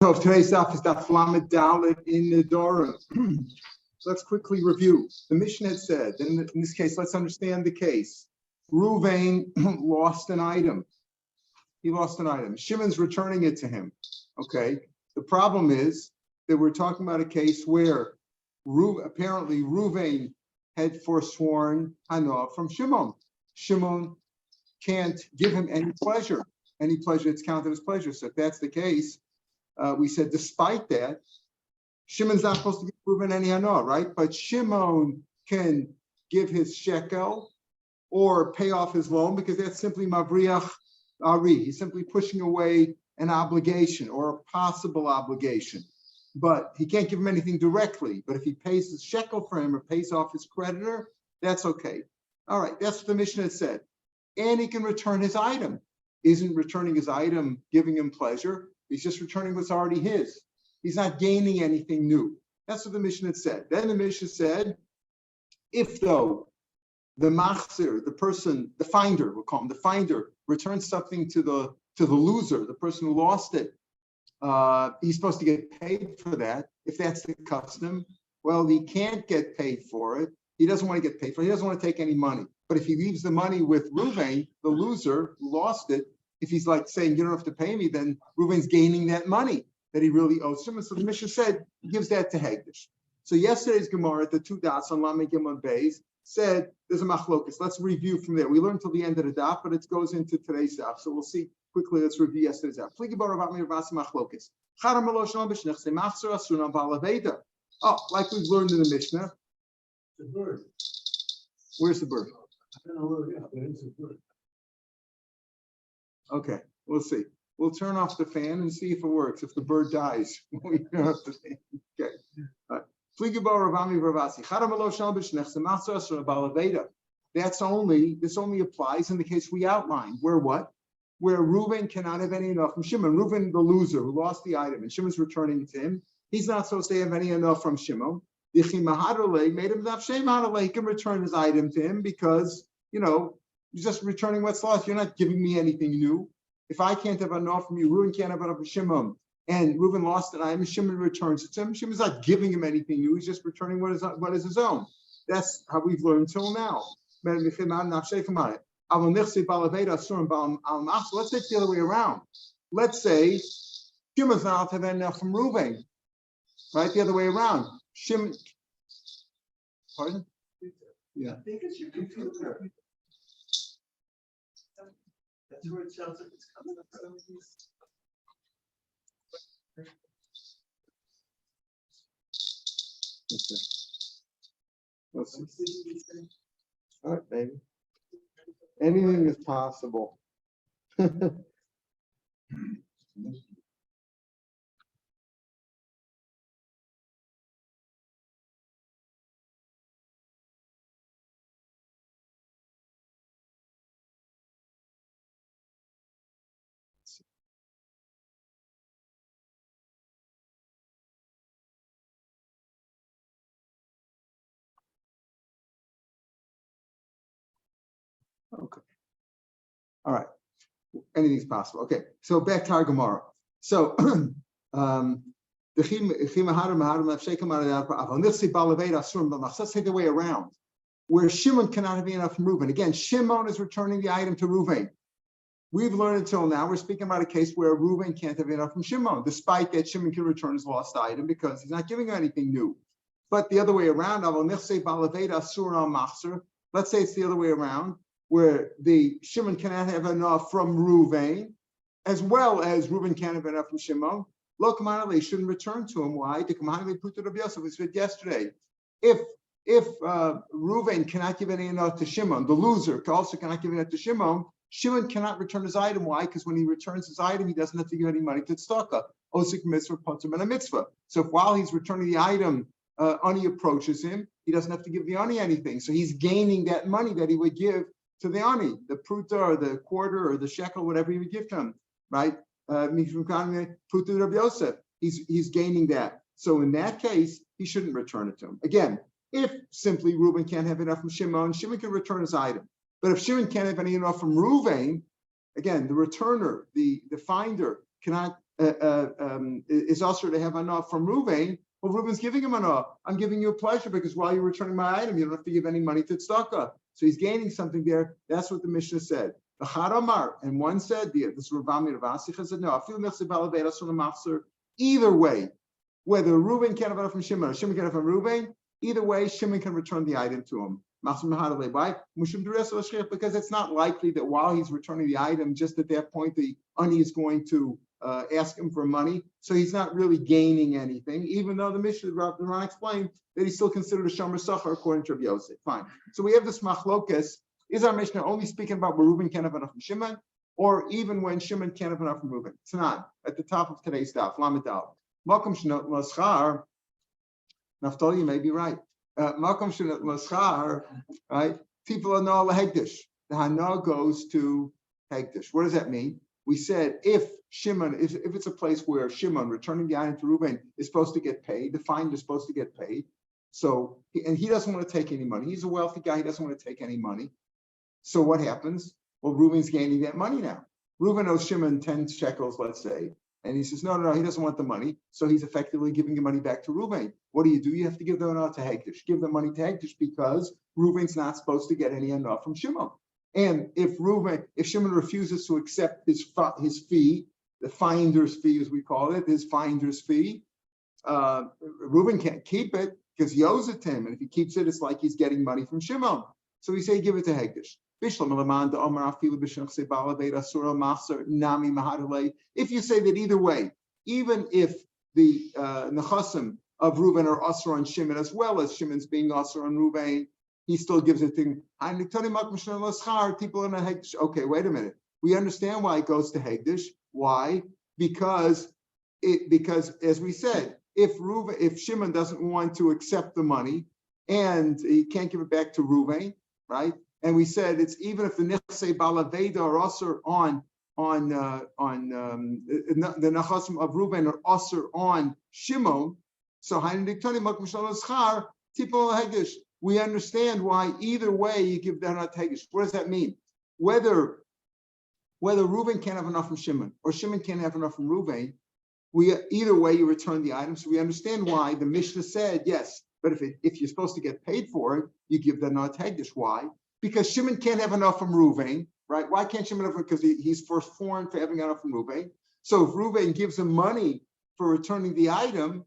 So today's daf is Daf Lamed Dalet in Nidrim. Let's quickly review. The Mishnah had said, in this case, let's understand the case. Ruvain lost an item. He lost an item. Shimon's returning it to him. Okay. The problem is that we're talking about a case where apparently Ruvain had forsworn Hana from Shimon. Shimon can't give him any pleasure. Any pleasure, it's counted as pleasure. So if that's the case, we said despite that, Shimon's not supposed to give Reuven any Hana, right? But Shimon can give his shekel or pay off his loan because that's simply Mavriach Ari. He's simply pushing away an obligation or a possible obligation. But he can't give him anything directly. But if he pays the shekel for him or pays off his creditor, that's okay. All right, that's what the Mishnah said. And he can return his item. Isn't returning his item giving him pleasure? He's just returning what's already his. He's not gaining anything new. That's what the Mishnah said. Then the Mishnah said, if though the machzir, the person, the finder, we'll call him the finder, returns something to the loser, the person who lost it, he's supposed to get paid for that. If that's the custom, well, he can't get paid for it. He doesn't want to get paid for it. He doesn't want to take any money. But if he leaves the money with Ruvain, the loser who lost it, if he's like saying, you don't have to pay me, then Reuven's gaining that money that he really owes him. And so the Mishnah said, he gives that to Hegdish. So yesterday's Gemara, the two dots on Lamed Gimel Beis, said there's a machlokus. Let's review from there. We learned till the end of the daf, but it goes into today's daf. So we'll see quickly. Let's review yesterday's daf. Oh, like we've learned in the Mishnah. The bird. Where's the bird? I don't know where it is, but it's a bird. Okay, we'll see. We'll turn off the fan and see if it works. If the bird dies, we turn off the fan. Okay. All right. This only applies in the case we outlined. Where what? Where Reuven cannot have any enough from Shimon. Reuven, the loser who lost the item, and Shimon's returning it to him. He's not supposed to have any enough from Shimon. Made him nafshei, he can return his item to him because, you're just returning what's lost. You're not giving me anything new. If I can't have enough from you, Reuven can't have enough from Shimon, and Reuven lost an item, Shimon returns it to him. Shimon's not giving him anything new. He's just returning what is his own. That's how we've learned till now. Let's say it's the other way around. Let's say Shimon's not have enough from Reuven. Right? The other way around. Shimon. Pardon? Yeah. I think it's your computer. That's where it sounds like it's coming up. Let's see. All right, baby. Anything is possible. Okay. All right. Anything's possible. Okay. So back to our Gemara. So let's say the way around, where Shimon cannot have enough from Reuven. Again, Shimon is returning the item to Reuven. We've learned until now, we're speaking about a case where Reuven can't have enough from Shimon, despite that Shimon can return his lost item because he's not giving anything new. But the other way around, let's say it's the other way around, where the Shimon cannot have enough from Reuven, as well as Reuven can't have enough from Shimon. He shouldn't return to him. Why? We said yesterday, if Reuven cannot give any enough to Shimon, the loser also cannot give enough to Shimon. Shimon cannot return his item. Why? Because when he returns his item, he doesn't have to give any money to tzedakah. Osik mitzvah, potem and a mitzvah. So if while he's returning the item, ani approaches him, he doesn't have to give the ani anything. So he's gaining that money that he would give to the ani, the pruta or the quarter or the shekel, whatever he would give to him, right? He's gaining that. So in that case, he shouldn't return it to him. Again, if simply Reuven can't have enough from Shimon, Shimon can return his item. But if Shimon can't have any enough from Reuven, again, the returner, the finder cannot is also to have enough from Reuven. Well, Reuven's giving him enough. I'm giving you a pleasure because while you're returning my item, you don't have to give any money to tzedakah. So he's gaining something there. That's what the Mishnah said. The Charamar, and one said, this Rav Meir Shapiro said, no, either way, whether Reuven can have enough from Shimon or Shimon can have from Reuven, either way, Shimon can return the item to him. Because it's not likely that while he's returning the item, just at that point, the ani is going to ask him for money. So he's not really gaining anything, even though the Mishnah, Rav explained that he's still considered a Shomer Sachar according to Rav Yosef. Fine. So we have this machlokas. Is our Mishnah only speaking about where Reuven can't have enough from Shimon, or even when Shimon can't have enough from Reuven? It's not. At the top of today's daf, Lamed Malcolm Shnot Laschar, Naftali, you may be right. Malcolm Shnot Laschar, right? People are no lahegdish. The hana goes to hegdish. What does that mean? We said if Shimon, if it's a place where Shimon returning the item to Reuven is supposed to get paid, the finder is supposed to get paid. So, and he doesn't want to take any money. He's a wealthy guy. He doesn't want to take any money. So what happens? Well, Reuven's gaining that money now. Reuven owes Shimon 10 shekels, let's say. And he says, no, he doesn't want the money. So he's effectively giving the money back to Reuven. What do? You have to give the money to Hegdish. Give the money to Hegdish because Reuven's not supposed to get any enough from Shimon. And if Shimon refuses to accept his fee, the finder's fee, as we call it, his finder's fee, Reuven can't keep it because he owes it to him. And if he keeps it, it's like he's getting money from Shimon. So we say, give it to Hegdish. If you say that either way, even if the nechasim of Reuven are asur on Shimon as well as Shimon's being asur on Reuven, he still gives it to him. Okay, wait a minute. We understand why it goes to Hegdish. Why? Because as we said, if Shimon doesn't want to accept the money and he can't give it back to Reuven, right? And we said it's even if the nechsei balaveda are asur on the nachasim of Reuven are asur on Shimon. So we understand why either way you give the hanat hegish. What does that mean? Whether Reuven can't have enough from Shimon or Shimon can't have enough from Reuven, either way you return the item. So we understand why the Mishnah said yes, but if you're supposed to get paid for it, you give the hanat hegish. Why? Because Shimon can't have enough from Reuven, right? Why can't Shimon have enough? Because he's first foreign for having enough from Reuven. So if Reuven gives him money for returning the item,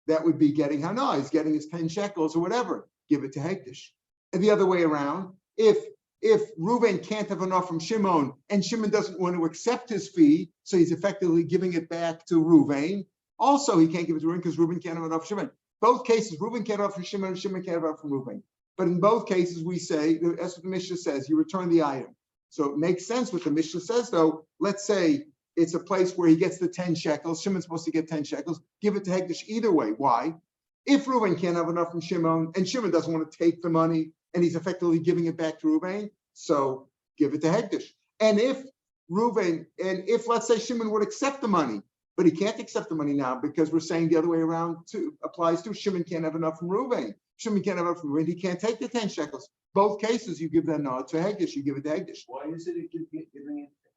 that would be getting hana. He's getting his 10 shekels or whatever. Give it to Hegdish. And the other way around, if Reuven can't have enough from Shimon and Shimon doesn't want to accept his fee, so he's effectively giving it back to Reuven, also he can't give it to Reuven because Reuven can't have enough from Shimon. Both cases, Reuven can't have enough from Shimon and Shimon can't have enough from Reuven. But in both cases, we say, that's what the Mishnah says, you return the item. So it makes sense what the Mishnah says, though. Let's say it's a place where he gets the 10 shekels, Shimon's supposed to get 10 shekels, give it to Hegdish either way. Why? If Reuven can't have enough from Shimon, and Shimon doesn't want to take the money, and he's effectively giving it back to Reuven, so give it to Hegdish. And if let's say Shimon would accept the money, but he can't accept the money now because we're saying the other way around too applies to Shimon can't have enough from Reuven. Shimon can't have enough from Reuven. He can't take the 10 shekels. Both cases, you give that nod to Hegdish. You give it to Hegdish. Why is it giving it to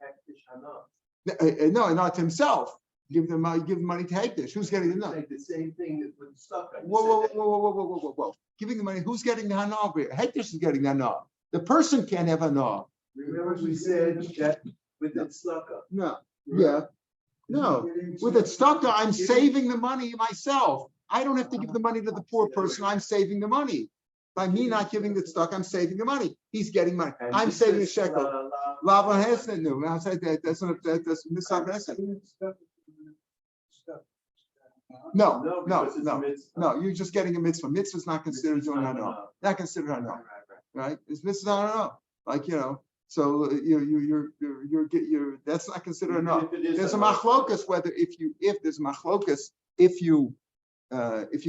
Hegdish Hana? No, not to himself. Give the money to Hegdish. Who's getting the nod? Like the same thing that with stuff. Whoa. Giving the money. Who's getting the hana over here? Hegdish is getting the hana. The person can't have hana. Remember we said that with the tzedakah. No. Yeah. No. With the tzedakah, I'm saving the money myself. I don't have to give the money to the poor person. I'm saving the money. By me not giving the tzedakah, I'm saving the money. He's getting money. I'm saving a shekel. Lava hasn't no. I said that's misapprehension. No. You're just getting a mitzvah. Mitzvah is not considered doing hana. Not considered hana. Right? It's mitzvah hana. Like so you're that's not considered enough. There's a machlokas whether if you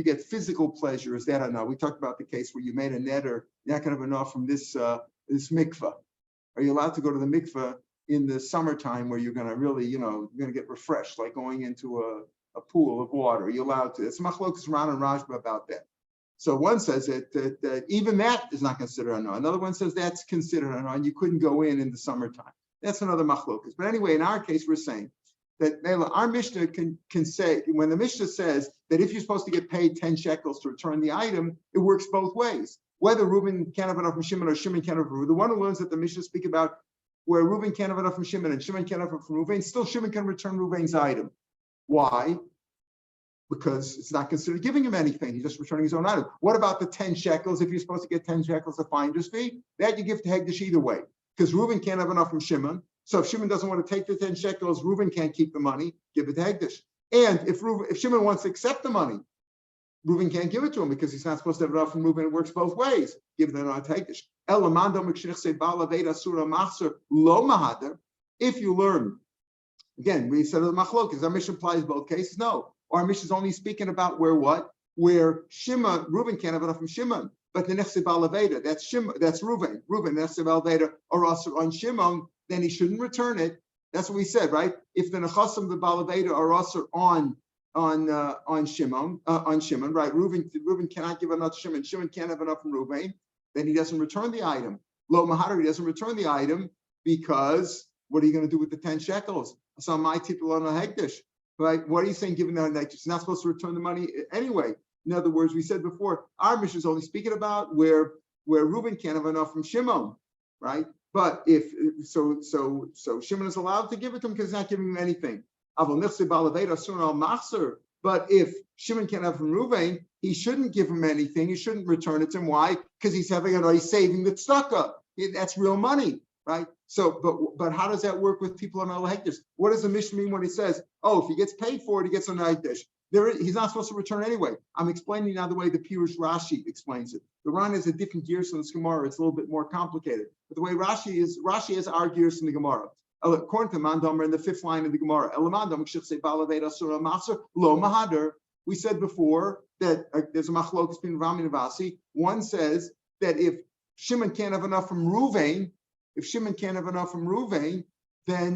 get physical pleasure, is that enough? We talked about the case where you made a neder, you're not going to have enough from this mikvah. Are you allowed to go to the mikvah in the summertime where you're going to really, you're going to get refreshed, like going into a pool of water? Are you allowed to? It's machlokas Ran and Rajba about that. So one says that even that is not considered enough. Another one says that's considered enough, and you couldn't go in the summertime. That's another machlokas. But anyway, in our case, we're saying that our Mishnah can say, when the Mishnah says that if you're supposed to get paid 10 shekels to return the item, it works both ways. Whether Reuben can't have enough from Shimon or Shimon can't have enough from Reuben, the one who learns that the Mishnah speak about where Reuben can't have enough from Shimon and Shimon can't have enough from Reuben, still Shimon can return Reuben's item. Why? Because it's not considered giving him anything. He's just returning his own item. What about the 10 shekels? If you're supposed to get 10 shekels a finder's fee, that you give to Hegdish either way. Because Reuben can't have enough from Shimon. So if Shimon doesn't want to take the 10 shekels, Reuben can't keep the money, give it to Hegdish. And if Shimon wants to accept the money, Reuben can't give it to him because he's not supposed to have enough from Reuben. It works both ways. Give it to Hegdish. If you learn, again, we said the machlokes, our Mishnah applies both cases. No, our Mishnah is only speaking about where Shimon, Reuben can't have enough from Shimon, but the nechse balaveda, that's Shimon, that's Reuben. Reuben nechse balaveda or also on Shimon, then he shouldn't return it. That's what we said, right? If the nechasim the balaveda are also on Shimon, right? Reuben cannot give enough to Shimon. Shimon can't have enough from Reuben. Then he doesn't return the item. Lo mahadar, he doesn't return the item because what are you going to do with the 10 shekels? So my people on a hegdish, right? What are you saying? Given that hegdish, you're not supposed to return the money anyway. In other words, we said before, our Mishnah is only speaking about where Reuben can't have enough from Shimon, right? But if so Shimon is allowed to give it to him because he's not giving him anything. But if Shimon can't have from Reuben, he shouldn't give him anything. He shouldn't return it to him. Why? Because he's saving the tzedakah. That's real money, right? So, but how does that work with people on al hekdesh? What does the Mishnah mean when it says, if he gets paid for it, he gets on al hekdesh? He's not supposed to return anyway. I'm explaining now the way the Pirush Rashi explains it. The Ran is a different gears from the Gemara. It's a little bit more complicated. But the way Rashi has our gears from the Gemara. According to Mandomer in the 5th line of the Gemara, we said before that there's a machlokes between Rami and Vasi. One says that if Shimon can't have enough from Reuven, then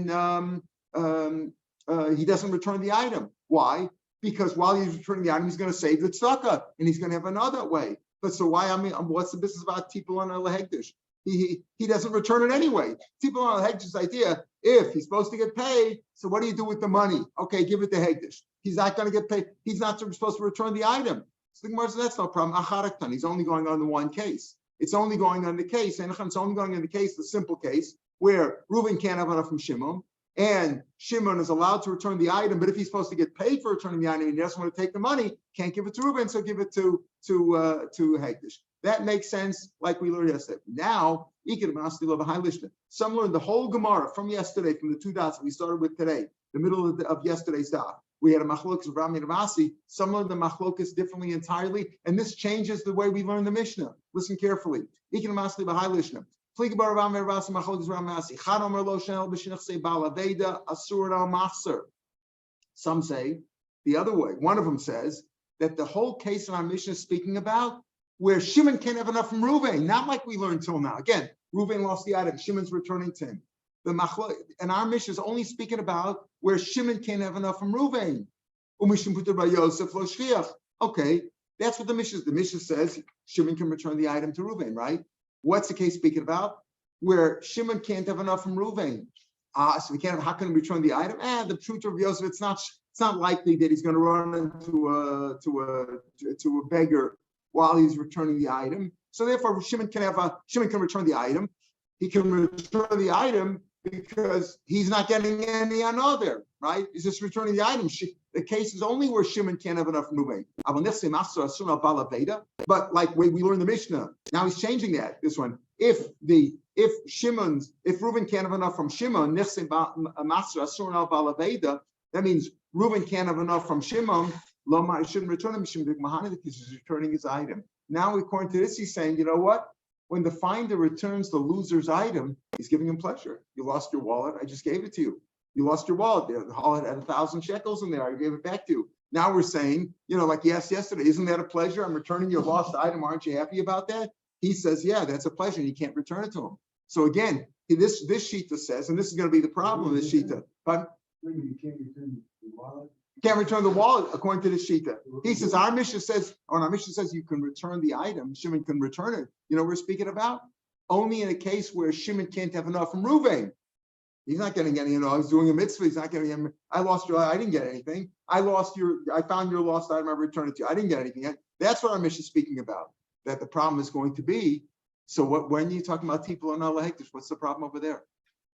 he doesn't return the item. Why? Because while he's returning the item, he's going to save the tzedakah, and he's going to have another way. But so why? What's the business about people on al hekdesh? He doesn't return it anyway. People on al hekdesh's idea: if he's supposed to get paid, so what do you do with the money? Okay, give it to hekdesh. He's not going to get paid. He's not supposed to return the item. So the Gemara says that's no problem. Acharaktan. He's only going on the one case. It's only going on the case, and it's only going on the case, the simple case where Reuben can't have enough from Shimon. And Shimon is allowed to return the item, but if he's supposed to get paid for returning the item and he doesn't want to take the money, can't give it to Reuben, so give it to Hekdesh. That makes sense, like we learned yesterday. Now, some learned the whole Gemara from yesterday, from the 2 dots we started with today, the middle of yesterday's daf. We had a machlokas of Rav Meir Shapiro. Some learned the machlokas differently entirely, and this changes the way we learn the Mishnah. Listen carefully. Some say the other way. One of them says that the whole case in our Mishnah is speaking about where Shimon can't have enough from Reuven, not like we learned till now. Again, Reuven lost the item, Shimon's returning to him. And our Mishnah is only speaking about where Shimon can't have enough from Reuven. Okay, that's what the Mishnah is. The Mishnah says Shimon can return the item to Reuven, right? What's the case speaking about? Where Shimon can't have enough from Reuven. So we can't have, how can we return the item? The truth of Yosef, it's not likely that he's going to run into a beggar while he's returning the item. So therefore, Shimon can return the item. He can return the item because he's not getting any another, right? He's just returning the item. The case is only where Shimon can't have enough from Reuven. But like we learned the Mishnah, now he's changing that. This one, if Reuven can't have enough from Shimon, that means Reuven can't have enough from Shimon. He shouldn't return him because he's returning his item. Now, according to this, he's saying, you know what? When the finder returns the loser's item, he's giving him pleasure. You lost your wallet. I just gave it to you. You lost your wallet there. The wallet had 1,000 shekels in there. I gave it back to you. Now we're saying, like yesterday, isn't that a pleasure? I'm returning your lost item. Aren't you happy about that? He says, yeah, that's a pleasure. And you can't return it to him. So again, this Shita says, and this is going to be the problem, this Shita. But you can't return the wallet? Can't return the wallet according to the Shita. He says, our Mishnah says you can return the item. Shimon can return it. You know what we're speaking about? Only in a case where Shimon can't have enough from Reuven. He's not getting any, he's doing a mitzvah. He's not getting any. I lost your, I didn't get anything. I found your lost item. I returned it to you. I didn't get anything yet. That's what our mission is speaking about. That the problem is going to be. So when you're talking about people on Allah hektish, what's the problem over there?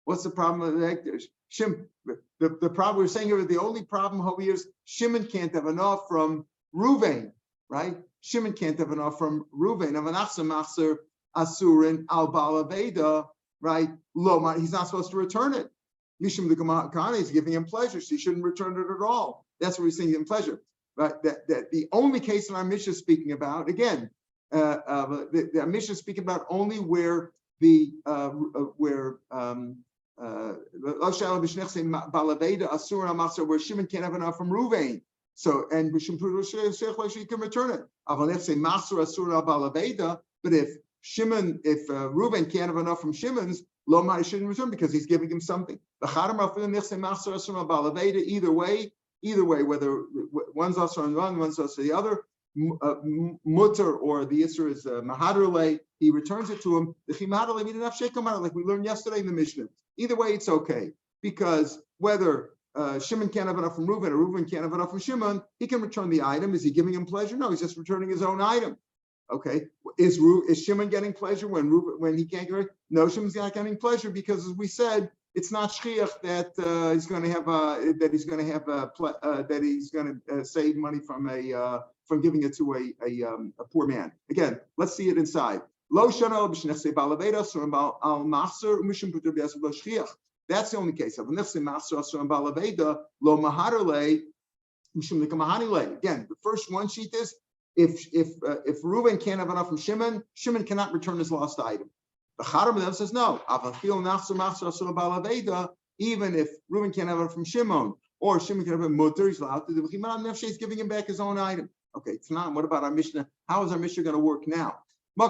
What's the problem with the hektish? The problem we're saying here, the only problem over here is Shimon can't have enough from Ruvain, right? Shimon can't have enough from Ruvain. Asurin al balaveda, right? He's not supposed to return it. Mishum the Kamahakana is giving him pleasure, so he shouldn't return it at all. That's what we're saying in pleasure. But that the only case in our Mishnah is speaking about, again, the Mishnah is speaking about only where where Shimon can't have enough from Ruvain. So and he can return it. But if Reuben can't have enough from Shimon's, Lomar shouldn't return because he's giving him something. Either way, whether one's also on one, one's also the other, mutter or the Isra is mahadrele, he returns it to him. The chimadrele like we learned yesterday in the Mishnah. Either way, it's okay because whether Shimon can't have enough from Reuben or Reuben can't have enough from Shimon, he can return the item. Is he giving him pleasure? No, he's just returning his own item. Okay, is Shimon getting pleasure when he can't get it? No, Shimon's not getting pleasure because, as we said, it's not shchiach that he's going to save money from giving it to a poor man. Again, let's see it inside. That's the only case. Again, the first one sheet is if Reuben can't have enough from Shimon, Shimon cannot return his lost item. The Chadam says no. Even if Reuben can't have it from Shimon, or Shimon can have a mutter, he's allowed to do. He's giving him back his own item. Okay, it's not. What about our Mishnah? How is our Mishnah going to work now? The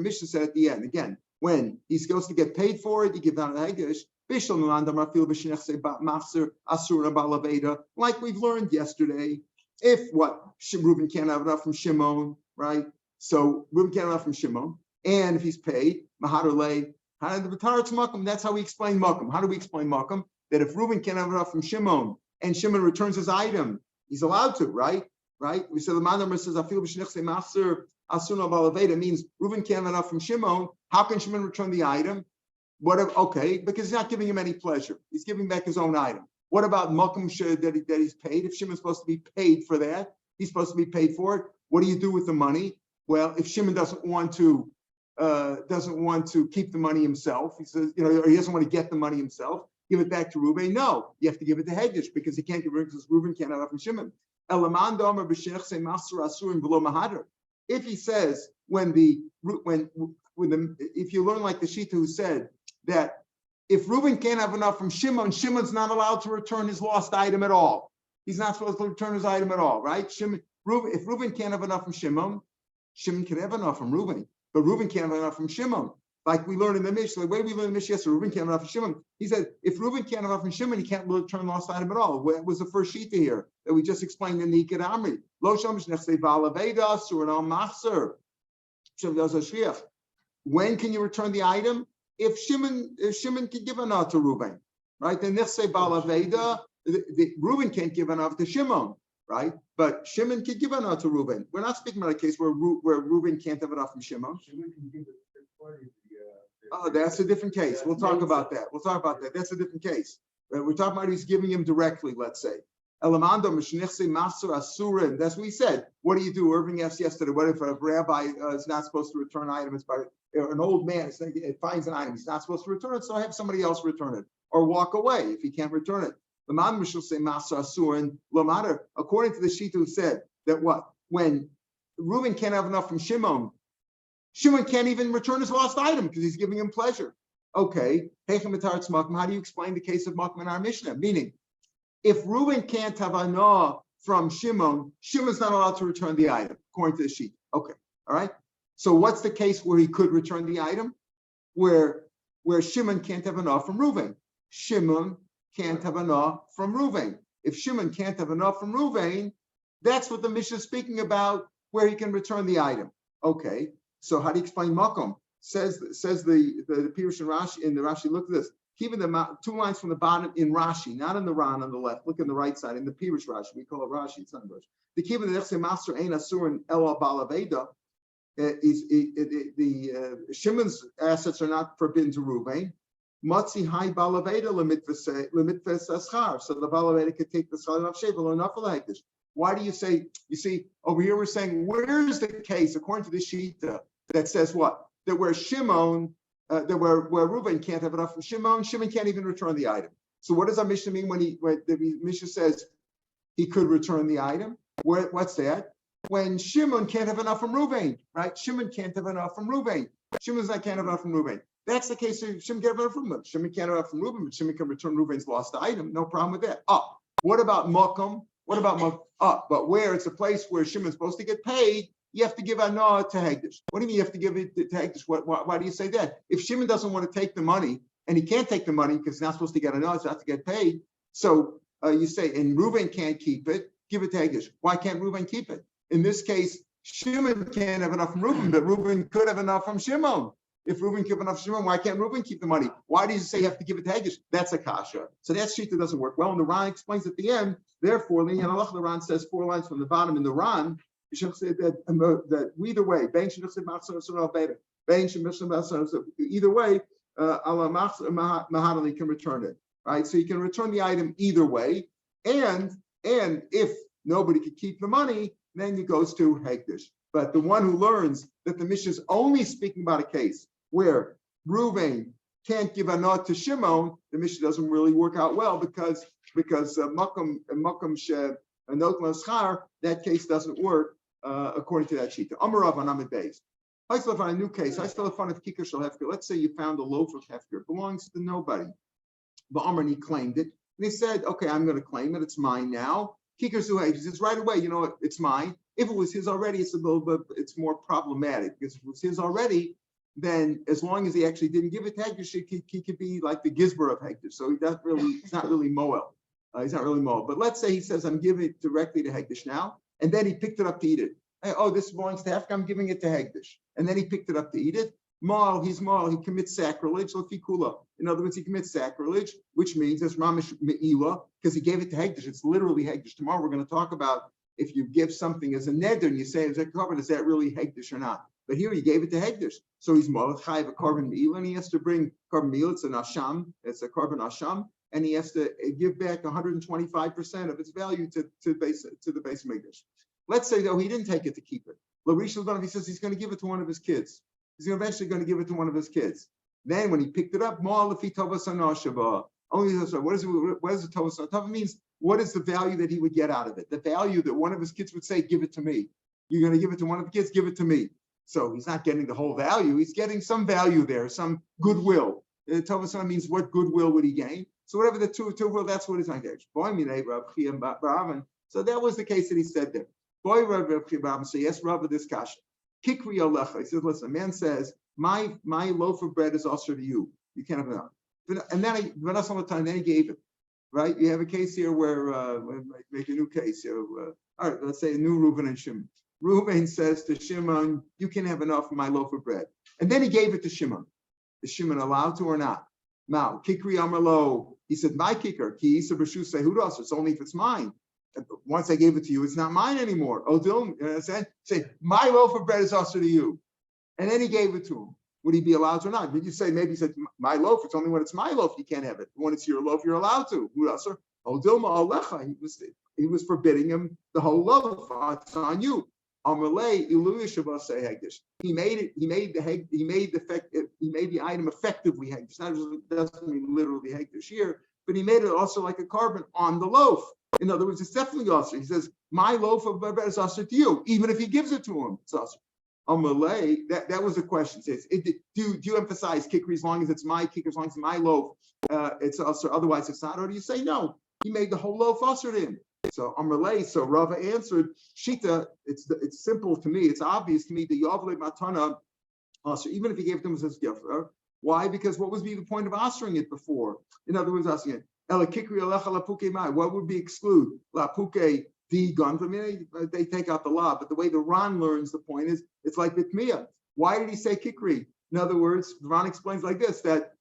Mishnah said at the end, again, when he's supposed to get paid for it, he gives down the Hegdish. Like we've learned yesterday. If Reuben can't have enough from Shimon, right? So Reuben can't have enough from Shimon, and if he's paid, Mahadarle, that's how we explain Makam. How do we explain Makam? That if Reuben can't have enough from Shimon, and Shimon returns his item, he's allowed to, right? Right? We said the Manamar says, It means Reuben can't have enough from Shimon. How can Shimon return the item? Okay, because he's not giving him any pleasure. He's giving back his own item. What about Malcolm that he's paid? If Shimon's supposed to be paid for that, he's supposed to be paid for it. What do you do with the money? Well, if Shimon doesn't want to keep the money himself, he says, or he doesn't want to get the money himself, give it back to Reuben. No, you have to give it to Hegdish because he can't give it because Reuben can't have it from Shimon. If he says if you learn like the Shita who said that if Reuben can't have enough from Shimon, Shimon's not allowed to return his lost item at all. He's not supposed to return his item at all, right? If Reuben can't have enough from Shimon, Shimon can have enough from Reuben, but Reuben can't have enough from Shimon. Like we learned in the Mishnah, the way we learned in the Mishnah yesterday, Reuben can't have enough from Shimon. He said, if Reuben can't have enough from Shimon, he can't return lost item at all. What was the first sheet here that we just explained in the Ikad Amri? Lo shamish nechsei ba'alaveda sur al machzer. When can you return the item? If Shimon can give enough to Reuben, right? Then nechsei ba'alaveda, Reuben can't give enough to Shimon, right? But Shimon can give enough to Reuben. We're not speaking about a case where Reuben can't have enough from Shimon. Shimon can give it to Oh, that's a different case. We'll talk about that. That's a different case. We're talking about he's giving him directly, let's say. Elamando Mishnechse Maser Asurin. That's what we said. What do you do? Irving asked yesterday, what if a rabbi is not supposed to return items, but an old man finds an item, he's not supposed to return it, so have somebody else return it. Or walk away if he can't return it. According to the Shita who said that when Reuben can't have enough from Shimon can't even return his lost item because he's giving him pleasure. Okay, how do you explain the case of Makam in our Mishnah? Meaning, if Reuben can't have anah from Shimon, Shimon's not allowed to return the item, according to the sheet. Okay, all right. So what's the case where he could return the item? Where Shimon can't have anah from Reuben. Shimon can't have anah from Reuben. If Shimon can't have anah from Reuben, that's what the Mishnah is speaking about, where he can return the item. Okay. So how do you explain Makom? says the Pirush and Rashi in the Rashi. Look at this. Keeping the 2 lines from the bottom in Rashi, not in the Ran on the left. Look in the right side in the Pirush Rashi. We call it Rashi. It's not Rashi. The keeping the Nechse Master Ein Asur and El Balaveda is Shimon's assets are not forbidden to Ruvain. Matzi Hai Balaveda Lemitves Aschar. So the Balaveda could take the Schar of Shevel or Nafal Hektish. Why do you say? You see over here we're saying where's the case according to the Shita that says what? That where Shimon, where Reuven can't have enough from Shimon can't even return the item. So what does our Mishnah mean when the Mishnah says he could return the item? What's that? When Shimon can't have enough from Reuven, right? Shimon can't have enough from Reuven. Shimon's not can't have enough from Reuven. That's the case. Shimon can't have enough from Reuven. Shimon can't have enough from Reuven, but Shimon can return Reuven's lost item. No problem with that. What about Mokum? What about Mokum? But where it's a place where Shimon's supposed to get paid, you have to give anah to Hegdish. What do you mean you have to give it to Hegdish? Why do you say that? If Shimon doesn't want to take the money, and he can't take the money because he's not supposed to get anah, so has to get paid. So you say, and Reuven can't keep it, give it to Hegdish. Why can't Reuven keep it? In this case, Shimon can't have enough from Reuven, but Reuven could have enough from Shimon. If Reuven give enough from Shimon, why can't Reuven keep the money? Why do you say you have to give it to Hegdish? That's a kasha. So that shita doesn't work well. And the Ran explains at the end, therefore, the Ran says 4 lines from the bottom in the Ran, you should say that either way, either way, Mahadali can return it. Right? So you can return the item either way. And if nobody could keep the money, then it goes to Hegdish. But the one who learns that the Mishnah is only speaking about a case where Reuven can't give a nod to Shimon, the Mishnah doesn't really work out well because Makom Not L'Schar, that case doesn't work according to that shita. Amarav on Amid Beis. I still find a new case. I still find if Kikar Shal Hefker. Let's say you found a loaf of Hefker. It belongs to nobody. But Amar, he claimed it. And he said, okay, I'm going to claim it. It's mine now. Kikar Suhay, he says right away, it's mine. If it was his already, it's a little bit, it's more problematic because if it was his already, then as long as he actually didn't give it to Hegdish, he could be like the Gizber of Hegdish. So he's not really Moel. He's not really Moel. But let's say he says, I'm giving it directly to Hegdish now, and then he picked it up to eat it. Hey, this belongs to Hefka, I'm giving it to Hegdish. And then he picked it up to eat it. He's Moel, he commits sacrilege, Lefikula. In other words, he commits sacrilege, which means it's Mamish Me'ila, because he gave it to Hegdish. It's literally Hegdish. Tomorrow we're going to talk about if you give something as a neder and you say, is that covered? Is that really Hegdish or not? But here he gave it to Hegdish. So he's Moel Chayiv a carbon Me'ila, and he has to bring carbon Me'ila. It's an Asham. It's a carbon Asham. And he has to give back 125% of its value to the base Megdish. Let's say, though, he didn't take it to keep it. He says he's going to give it to one of his kids. He's eventually going to give it to one of his kids. Then when he picked it up, what is the Tovas? Tova means what is the value that he would get out of it? The value that one of his kids would say, give it to me. You're going to give it to one of the kids, give it to me. So he's not getting the whole value. He's getting some value there, some goodwill. Tovas means what goodwill would he gain? So whatever the two will, that's what he's going to get. So that was the case that he said there. So yes, Rav, this kasha. Kikri alecha. He says, listen, a man says, my loaf of bread is also to you. You can't have enough. And then then he gave it. Right? You have a case here where make a new case here. All right, let's say a new Reuven and Shimon. Reuven says to Shimon, you can have enough of my loaf of bread. And then he gave it to Shimon. Is Shimon allowed to or not? Now, Kikri Amarlo, he said, my kicker, ki isa b'shu sehudos, it's only if it's mine. Once I gave it to you, it's not mine anymore. Say, my loaf of bread is also to you. And then he gave it to him. Would he be allowed to or not? Did you say, maybe he said, my loaf, it's only when it's my loaf, you can't have it. When it's your loaf, you're allowed to. He was forbidding him the whole loaf. It's on you. He made the item effectively hegdish. That doesn't mean literally hegdish here, but he made it also like a carbon on the loaf. In other words, it's definitely also. He says, my loaf of bread is also to you, even if he gives it to him. It's also. That was the question. Do you emphasize kikri as long as it's my kikri, as long as it's my loaf, it's also, otherwise it's not? Or do you say, no, he made the whole loaf also to him? So so Rava answered, Shita, it's simple to me, it's obvious to me, the Yavle Matana, also, even if he gave it to him as his gift. Why? Because what would be the point of answering it before? In other words, asking it, what would be exclude? La puke di gun. I mean, they take out the law, but the way the Ran learns the point is, it's like bitmiya. Why did he say kikri? In other words, Ron explains like this, that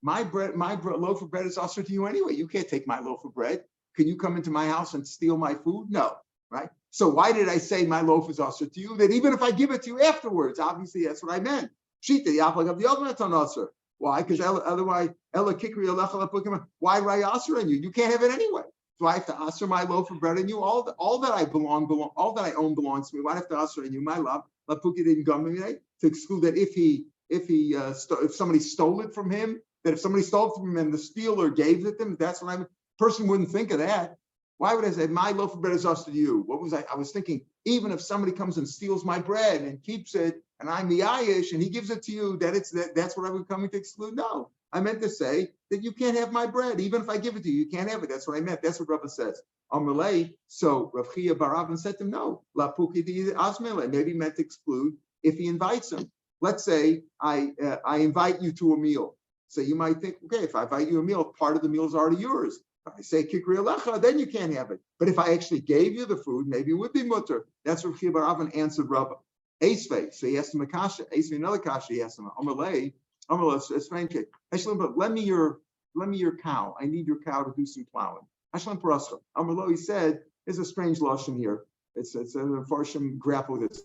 my loaf of bread is also to you anyway. You can't take my loaf of bread. Can you come into my house and steal my food? No, right? So why did I say my loaf is also to you? That even if I give it to you afterwards, obviously that's what I meant. Shita, the apple of the ultimate on usher. Why? Because otherwise, why would I usher on you? You can't have it anyway. Do I have to usher my loaf of bread on you? All that I all that I own belongs to me. Why do I have to usher on you? My love, to exclude that if somebody stole it from him, that if somebody stole it from him and the stealer gave it to him, that's what person wouldn't think of that. Why would I say my loaf of bread is us to you? What was I? I was thinking, even if somebody comes and steals my bread and keeps it, and I'm the Ayish and he gives it to you, that's what I was coming to exclude. No, I meant to say that you can't have my bread, even if I give it to you, you can't have it. That's what I meant. That's what Rava says. Amalei. So Rav Chia Baravan said to him, no, La Puki Asmele. Maybe he meant to exclude if he invites him. Let's say I invite you to a meal. So you might think, okay, if I invite you a meal, part of the meal is already yours. If I say kikri alecha, then you can't have it. But if I actually gave you the food, maybe it would be mutter. That's what Rav Baravan answered Rava. Esvei. So he asked him a kasha. Esvei another kasha. He asked him, Amalei. But lend me your cow. I need your cow to do some plowing. Amalei, he said, there's a strange lashon here. It's a Farshim grapple with it.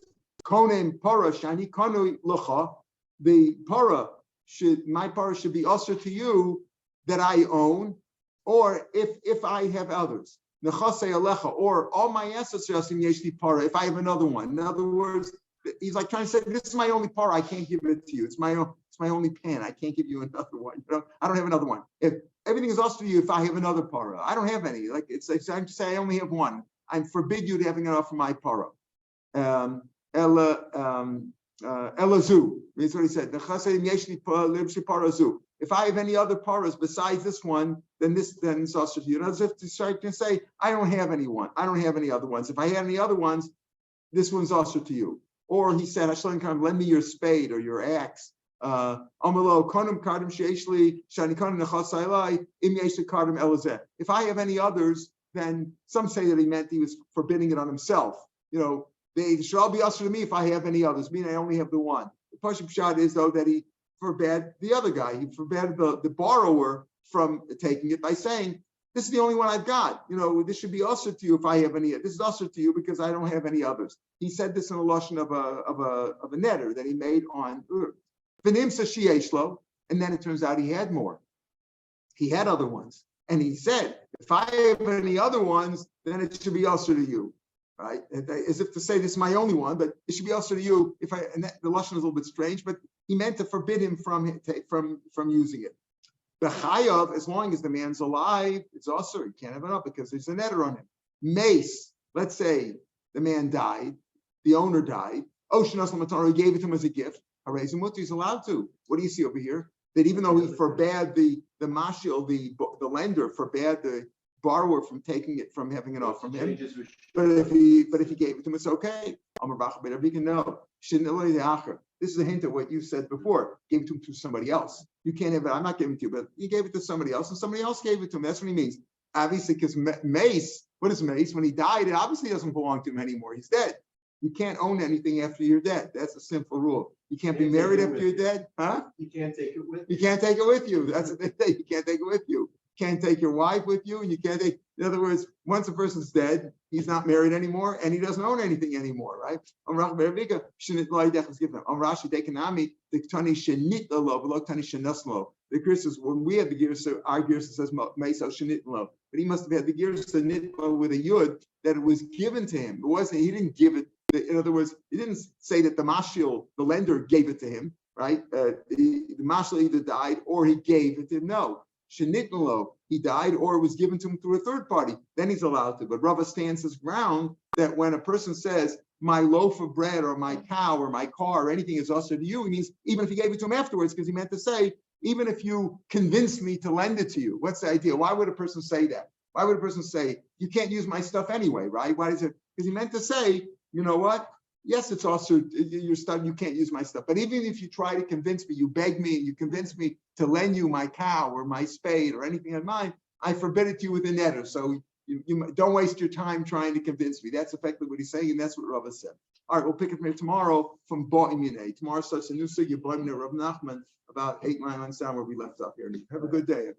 Konem para shani kanu lucha. The my para should be usher to you that I own, or if I have others. Nechase alecha, or all my assets are yeshli para. If I have another one, in other words, he's like trying to say, this is my only para. I can't give it to you. It's my only pen. I can't give you another one. I don't have another one. If everything is also to you, if I have another para, I don't have any. Like it's like I'm just saying, I only have one. I forbid you to having enough for my para. Elazu. That's what he said. If I have any other paras besides this one, then it's also to you. And as if to start to say, I don't have any one. I don't have any other ones. If I had any other ones, this one's also to you. Or he said, lend me your spade or your axe. If I have any others, then some say that he meant he was forbidding it on himself. They should all be usher to me if I have any others, meaning I only have the one. The Pashut Pshat is, though, that he forbade the other guy. He forbade the borrower from taking it by saying, this is the only one I've got. This should be usher to you if I have any. This is usher to you because I don't have any others. He said this in a lashon of a netter that he made on Ur. And then it turns out he had more. He had other ones. And he said, if I have any other ones, then it should be usher to you. Right, as if to say this is my only one, but it should be also to you. The lashon is a little bit strange, but he meant to forbid him from using it. The chayav, as long as the man's alive, it's also he can't have it up because there's a netter on him. Mace, let's say the man died, the owner died. Ocean Aslam gave it to him as a gift. He's allowed to. What do you see over here? That even though he forbade the mashil, the lender forbade the borrower from taking it, from having it off from him. But if he gave it to him, it's okay. No. This is a hint of what you said before. Gave it to somebody else. You can't have it. I'm not giving it to you, but you gave it to somebody else, and somebody else gave it to him. That's what he means. Obviously, because mace, what is mace? When he died, it obviously doesn't belong to him anymore. He's dead. You can't own anything after you're dead. That's a simple rule. You can't be married after you're dead, huh? You can't take it with you. You can't take it with you. That's what they say. You can't take it with you. Can't take your wife with you, and you can't take. In other words, once a person's dead, he's not married anymore, and he doesn't own anything anymore, right? The Chris when we had the Girsa, our Girsa says Mesa Shenitlo, but he must have had the Girsa Nitlo with a Yud that it was given to him. It wasn't. He didn't give it. In other words, he didn't say that the Mashil, the lender, gave it to him, right? The Mashil either died or he gave it to him. No. Shenitlo, he died, or it was given to him through a third party, then he's allowed to. But Rava stands his ground that when a person says, my loaf of bread or my cow or my car or anything is also to you, he means even if he gave it to him afterwards, because he meant to say, even if you convince me to lend it to you. What's the idea? Why would a person say that? Why would a person say, you can't use my stuff anyway, right? Why is it? Because he meant to say, you know what? Yes, it's also your stuff. You can't use my stuff. But even if you try to convince me, you beg me, you convince me to lend you my cow or my spade or anything of mine, I forbid it to you with a netter. So you don't waste your time trying to convince me. That's effectively what he's saying, and that's what Rava said. All right, we'll pick it from here tomorrow from Ba'imine. Tomorrow starts a new sugya, Ba'imine Rav Nachman, about 8-9 lines down where we left off here. Have a good day.